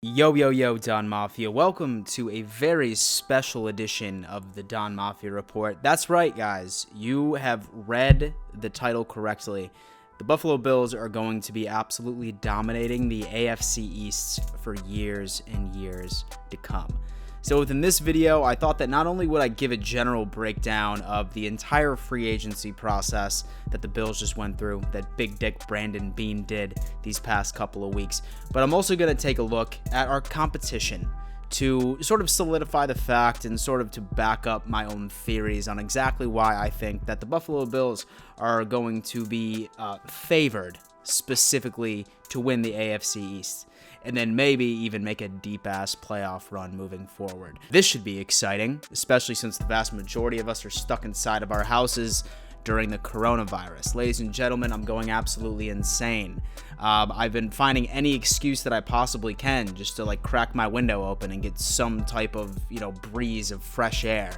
Yo, yo, yo, Don Mafia. Welcome to a very special edition of the Don Mafia Report. That's right, guys. You have read the title correctly. The Buffalo Bills are going to be absolutely dominating the AFC East for years and years to come. So within this video, I thought that not only would I give a general breakdown of the entire free agency process that the Bills just went through, that Big Dick Brandon Beane did these past couple of weeks, but I'm also going to take a look at our competition to sort of solidify the fact and sort of to back up my own theories on exactly why I think that the Buffalo Bills are going to be favored specifically to win the AFC East, and then maybe even make a deep-ass playoff run moving forward. This should be exciting, especially since the vast majority of us are stuck inside of our houses during the coronavirus. Ladies and gentlemen, I'm going absolutely insane. I've been finding any excuse that I possibly can just to crack my window open and get some type of, breeze of fresh air.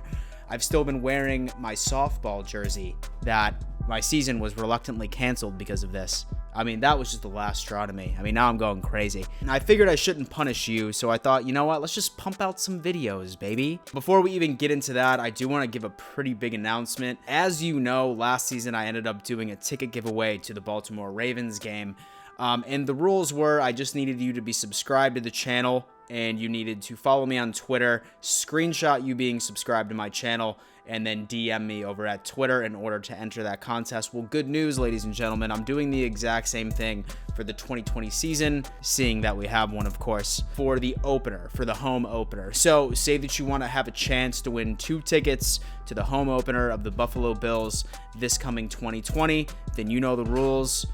I've still been wearing my softball jersey that my season was reluctantly canceled because of this. I mean, that was just the last straw to me. I mean, now I'm going crazy. And I figured I shouldn't punish you, so I thought, you know what, let's just pump out some videos, baby. Before we even get into that, I do want to give a pretty big announcement. As you know, last season I ended up doing a ticket giveaway to the Baltimore Ravens game. And the rules were I just needed you to be subscribed to the channel, and you needed to follow me on Twitter, screenshot you being subscribed to my channel, and then DM me over at Twitter in order to enter that contest. Well, good news, ladies and gentlemen. I'm doing the exact same thing for the 2020 season, seeing that we have one, of course, for the opener, for the home opener. So, say that you want to have a chance to win 2 tickets to the home opener of the Buffalo Bills this coming 2020, then you know the rules.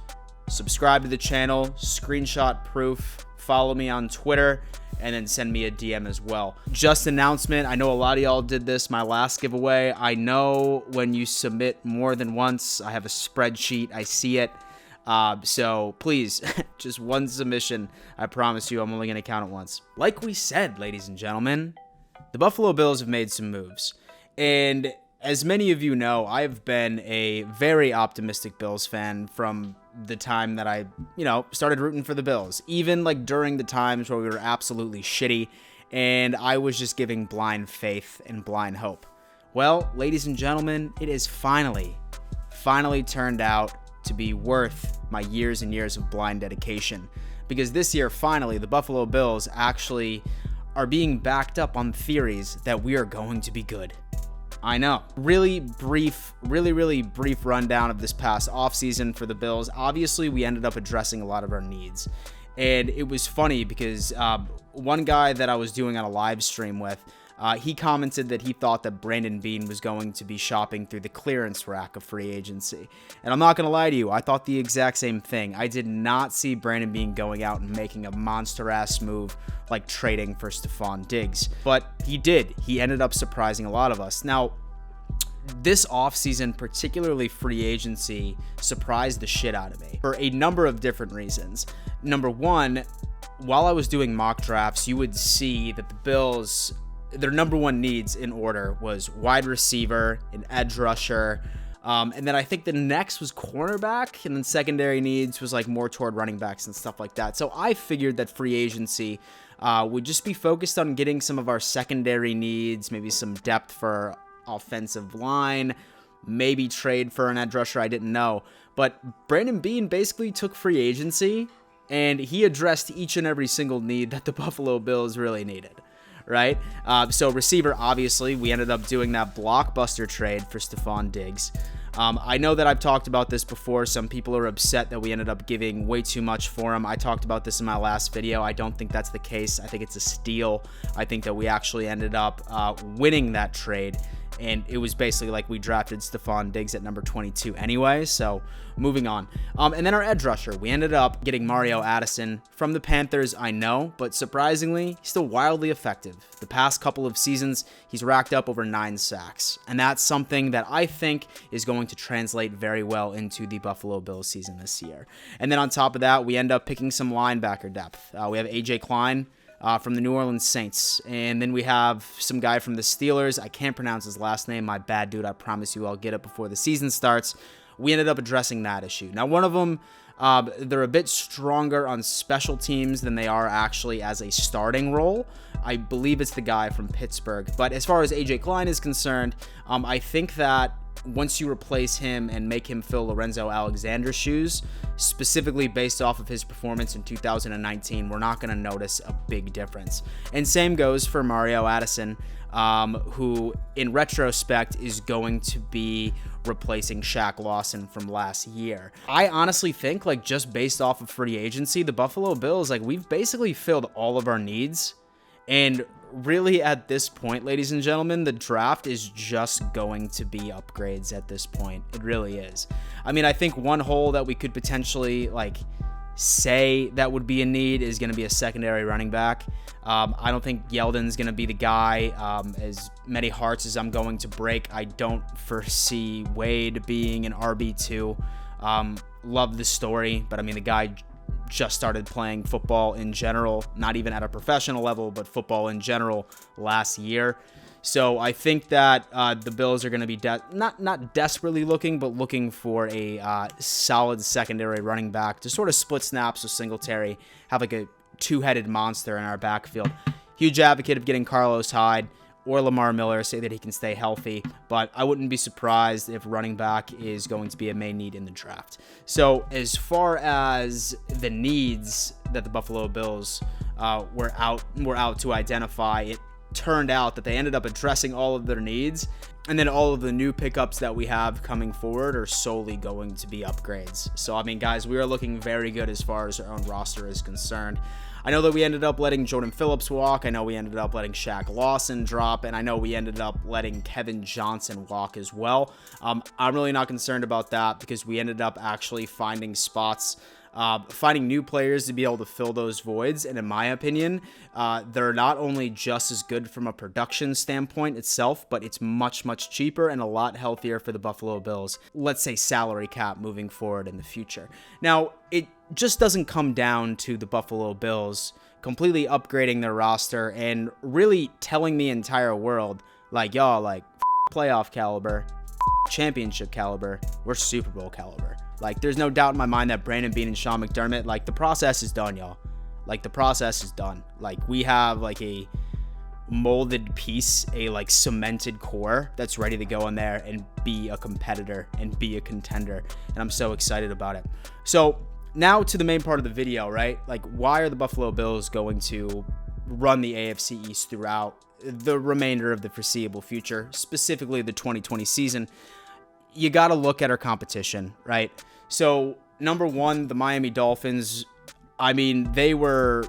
Subscribe to the channel, screenshot proof, follow me on Twitter, and then send me a DM as well. Just announcement, I know a lot of y'all did this my last giveaway. I know when you submit more than once, I have a spreadsheet, I see it. So please, just one submission. I promise you I'm only going to count it once. Like we said, ladies and gentlemen, the Buffalo Bills have made some moves. And as many of you know, I've been a very optimistic Bills fan from the time that I, started rooting for the Bills. Even during the times where we were absolutely shitty and I was just giving blind faith and blind hope. Well, ladies and gentlemen, it is finally turned out to be worth my years and years of blind dedication. Because this year, finally, the Buffalo Bills actually are being backed up on theories that we are going to be good. I know. Really brief rundown of this past offseason for the Bills. Obviously, we ended up addressing a lot of our needs. And it was funny because one guy that I was doing on a live stream with, he commented that he thought that Brandon Beane was going to be shopping through the clearance rack of free agency. And I'm not going to lie to you, I thought the exact same thing. I did not see Brandon Beane going out and making a monster-ass move like trading for Stephon Diggs. But he did. He ended up surprising a lot of us. Now, this offseason, particularly free agency, surprised the shit out of me for a number of different reasons. Number one, while I was doing mock drafts, you would see that the Bills, their number one needs in order was wide receiver, an edge rusher, and then I think the next was cornerback, and then secondary needs was more toward running backs and stuff like that. So I figured that free agency would just be focused on getting some of our secondary needs, maybe some depth for offensive line, maybe trade for an edge rusher, I didn't know. But Brandon Beane basically took free agency and he addressed each and every single need that the Buffalo Bills really needed, right? So receiver, obviously, we ended up doing that blockbuster trade for Stephon Diggs. I know that I've talked about this before. Some people are upset that we ended up giving way too much for him. I talked about this in my last video. I don't think that's the case. I think it's a steal. I think that we actually ended up winning that trade. And it was basically we drafted Stephon Diggs at number 22 anyway, so moving on. And then our edge rusher, we ended up getting Mario Addison from the Panthers, I know, but surprisingly, he's still wildly effective. The past couple of seasons, he's racked up over 9 sacks, and that's something that I think is going to translate very well into the Buffalo Bills season this year. And then on top of that, we end up picking some linebacker depth. We have A.J. Klein from the New Orleans Saints. And then we have some guy from the Steelers. I can't pronounce his last name. My bad, dude. I promise you I'll get it before the season starts. We ended up addressing that issue. Now, one of them They're a bit stronger on special teams than they are actually as a starting role. I believe it's the guy from Pittsburgh. But as far as AJ Klein is concerned, I think that once you replace him and make him fill Lorenzo Alexander's shoes, specifically based off of his performance in 2019, we're not going to notice a big difference. And same goes for Mario Addison, who in retrospect is going to be replacing Shaq Lawson from last year. I honestly think, like, just based off of free agency, the Buffalo Bills, like, we've basically filled all of our needs. And really, at this point, ladies and gentlemen, the draft is just going to be upgrades at this point. It really is. I mean, I think one hole that we could potentially, like, say that would be a need is going to be a secondary running back. I don't think Yeldon's going to be the guy. As many hearts as I'm going to break, I don't foresee Wade being an RB2. Love the story, but I mean, the guy just started playing football in general, not even at a professional level, but football in general last year. So I think that the Bills are going to be not desperately looking, but looking for a solid secondary running back to sort of split snaps with Singletary, have like a two-headed monster in our backfield. Huge advocate of getting Carlos Hyde or Lamar Miller, say that he can stay healthy, but I wouldn't be surprised if running back is going to be a main need in the draft. So as far as the needs that the Buffalo Bills were out to identify, it turned out that they ended up addressing all of their needs, and then all of the new pickups that we have coming forward are solely going to be upgrades. So, I mean, guys, we are looking very good as far as our own roster is concerned. I know that we ended up letting Jordan Phillips walk. I know we ended up letting Shaq Lawson drop, and I know we ended up letting Kevin Johnson walk as well. I'm really not concerned about that because we ended up actually finding spots, finding new players to be able to fill those voids. And in my opinion, they're not only just as good from a production standpoint itself, but it's much, much cheaper and a lot healthier for the Buffalo Bills, let's say salary cap moving forward in the future. Now, it just doesn't come down to the Buffalo Bills completely upgrading their roster and really telling the entire world, like, y'all, like, playoff caliber, championship caliber, we're Super Bowl caliber. Like, there's no doubt in my mind that Brandon Beane and Sean McDermott, like, the process is done, y'all. Like, the process is done. Like, we have, like, a molded piece, a, like, cemented core that's ready to go in there and be a competitor and be a contender. And I'm so excited about it. So, now to the main part of the video, right? Like, why are the Buffalo Bills going to run the AFC East throughout the remainder of the foreseeable future, specifically the 2020 season? You got to look at our competition, right? So, number one, the Miami Dolphins, I mean, they were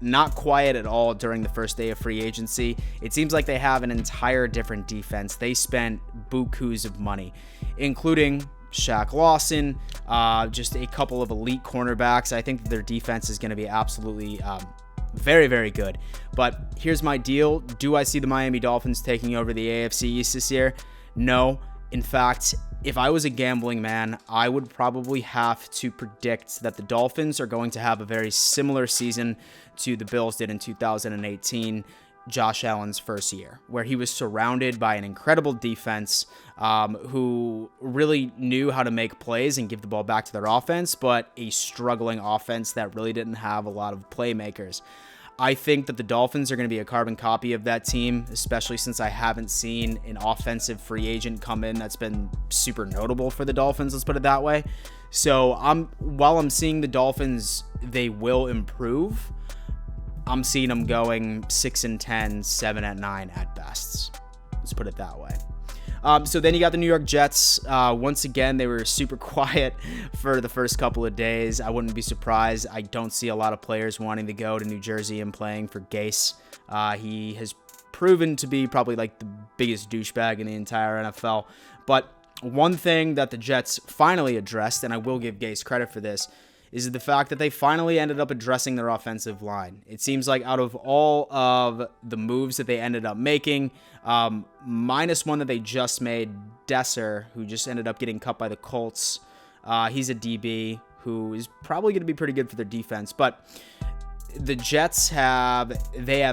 not quiet at all during the first day of free agency. It seems like they have an entire different defense. They spent bukus of money, including Shaq Lawson, just a couple of elite cornerbacks. I think that their defense is going to be absolutely very, very good. But here's my deal. Do I see the Miami Dolphins taking over the AFC East this year? No. In fact, if I was a gambling man, I would probably have to predict that the Dolphins are going to have a very similar season to the Bills did in 2018, Josh Allen's first year, where he was surrounded by an incredible defense who really knew how to make plays and give the ball back to their offense, but a struggling offense that really didn't have a lot of playmakers. I think that the Dolphins are going to be a carbon copy of that team, especially since I haven't seen an offensive free agent come in that's been super notable for the Dolphins, let's put it that way. So while I'm seeing the Dolphins, they will improve, I'm seeing them going 6-10, 7-9 at best. Let's put it that way. So then you got the New York Jets. Once again, they were super quiet for the first couple of days. I wouldn't be surprised. I don't see a lot of players wanting to go to New Jersey and playing for Gase. He has proven to be probably like the biggest douchebag in the entire NFL. But one thing that the Jets finally addressed, and I will give Gase credit for this, is the fact that they finally ended up addressing their offensive line. It seems like out of all of the moves that they ended up making, minus one that they just made, Desser, who just ended up getting cut by the Colts, he's a DB who is probably going to be pretty good for their defense. But the Jets have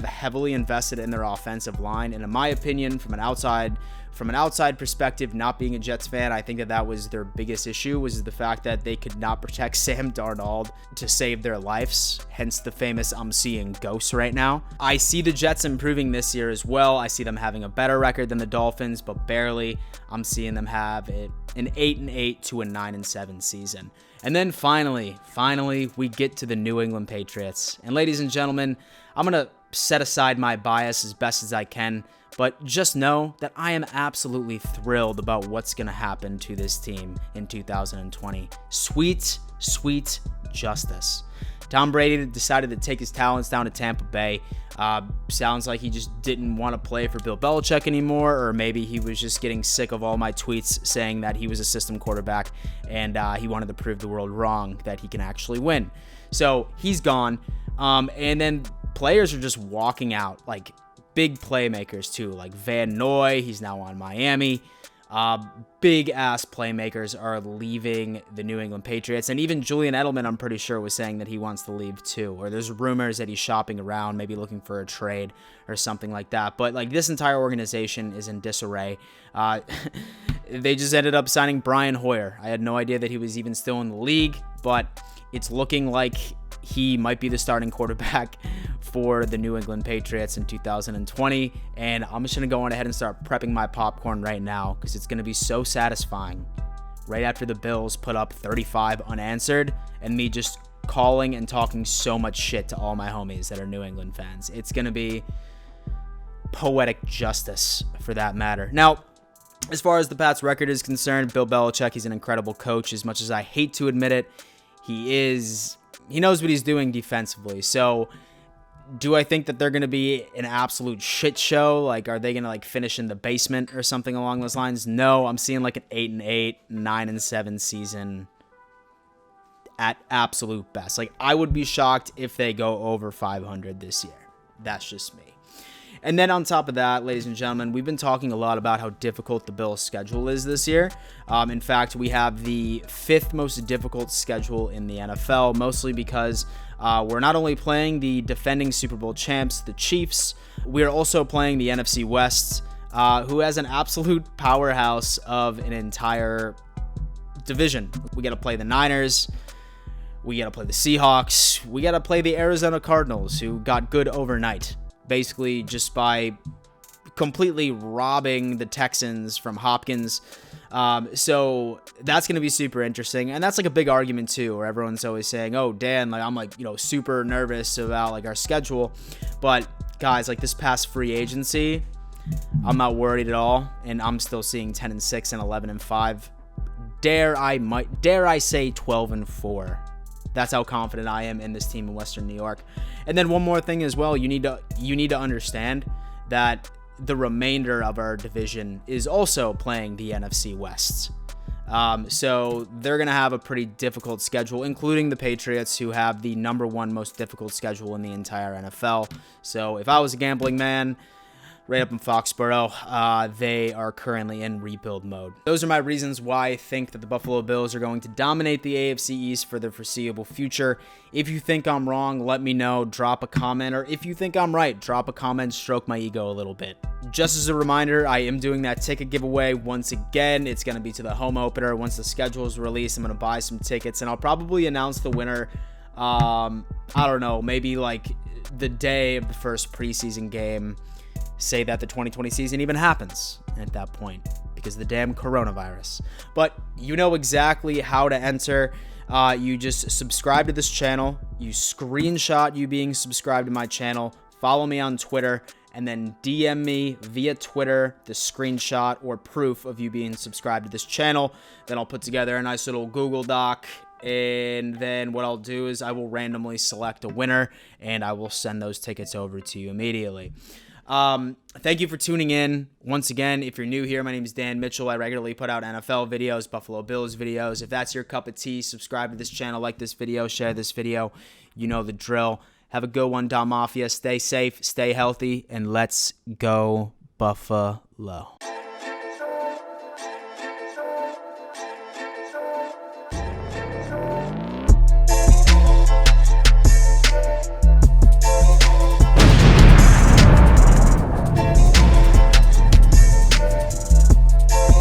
heavily invested in their offensive line, and in my opinion, from an outside from an outside perspective, not being a Jets fan, I think that was their biggest issue, was the fact that they could not protect Sam Darnold to save their lives, hence the famous "I'm seeing ghosts" right now. I see the Jets improving this year as well. I see them having a better record than the Dolphins, but barely. I'm seeing them have an 8-8 to a 9-7 season. And then finally, we get to the New England Patriots. And ladies and gentlemen, I'm going to set aside my bias as best as I can, but just know that I am absolutely thrilled about what's going to happen to this team in 2020. Sweet, sweet justice. Tom Brady decided to take his talents down to Tampa Bay. Sounds like he just didn't want to play for Bill Belichick anymore, or maybe he was just getting sick of all my tweets saying that he was a system quarterback and he wanted to prove the world wrong that he can actually win. So he's gone. And then players are just walking out, like big playmakers too, like Van Noy, he's now on Miami. Big ass playmakers are leaving the New England Patriots, and even Julian Edelman, I'm pretty sure, was saying that he wants to leave too, or there's rumors that he's shopping around, maybe looking for a trade or something like that. But like, this entire organization is in disarray. They just ended up signing Brian Hoyer. I had no idea that he was even still in the league, but it's looking like he might be the starting quarterback for the New England Patriots in 2020, and I'm just going to go on ahead and start prepping my popcorn right now, because it's going to be so satisfying right after the Bills put up 35 unanswered and me just calling and talking so much shit to all my homies that are New England fans. It's going to be poetic justice for that matter. Now, as far as the Pats record is concerned, Bill Belichick, he's an incredible coach. As much as I hate to admit it, he knows what he's doing defensively. So do I think that they're going to be an absolute shit show? Like, are they going to like finish in the basement or something along those lines? No, I'm seeing like an 8-8, 9-7 season at absolute best. Like, I would be shocked if they go over 500 this year. That's just me. And then on top of that, ladies and gentlemen, we've been talking a lot about how difficult the Bills' schedule is this year. In fact, we have the 5th most difficult schedule in the NFL, mostly because we're not only playing the defending Super Bowl champs, the Chiefs, we're also playing the NFC West, who has an absolute powerhouse of an entire division. We got to play the Niners. We got to play the Seahawks. We got to play the Arizona Cardinals, who got good overnight, basically just by completely robbing the Texans from Hopkins. So that's going to be super interesting. And that's like a big argument too, where everyone's always saying, oh, Dan, like I'm like, super nervous about like our schedule. But guys, like this past free agency, I'm not worried at all. And I'm still seeing 10-6 and 11-5. Dare I say 12-4. That's how confident I am in this team in Western New York. And then one more thing as well, you need to understand that the remainder of our division is also playing the NFC West. So they're going to have a pretty difficult schedule, including the Patriots, who have the #1 most difficult schedule in the entire NFL. So if I was a gambling man, right up in Foxborough, they are currently in rebuild mode. Those are my reasons why I think that the Buffalo Bills are going to dominate the AFC East for the foreseeable future. If you think I'm wrong, let me know, drop a comment, or if you think I'm right, drop a comment, stroke my ego a little bit. Just as a reminder, I am doing that ticket giveaway once again. It's going to be to the home opener. Once the schedule is released, I'm going to buy some tickets, and I'll probably announce the winner, I don't know, maybe like the day of the first preseason game. Say that the 2020 season even happens at that point because of the damn coronavirus. But you know exactly how to enter. You just subscribe to this channel. You screenshot you being subscribed to my channel. Follow me on Twitter. And then DM me via Twitter the screenshot or proof of you being subscribed to this channel. Then I'll put together a nice little Google Doc. And then what I'll do is I will randomly select a winner. And I will send those tickets over to you immediately. Thank you for tuning in. Once again, if you're new here, my name is Dan Mitchell. I regularly put out NFL videos, Buffalo Bills videos. If that's your cup of tea, subscribe to this channel, like this video, share this video. You know the drill. Have a good one, Dom Mafia. Stay safe, stay healthy, and let's go Buffalo.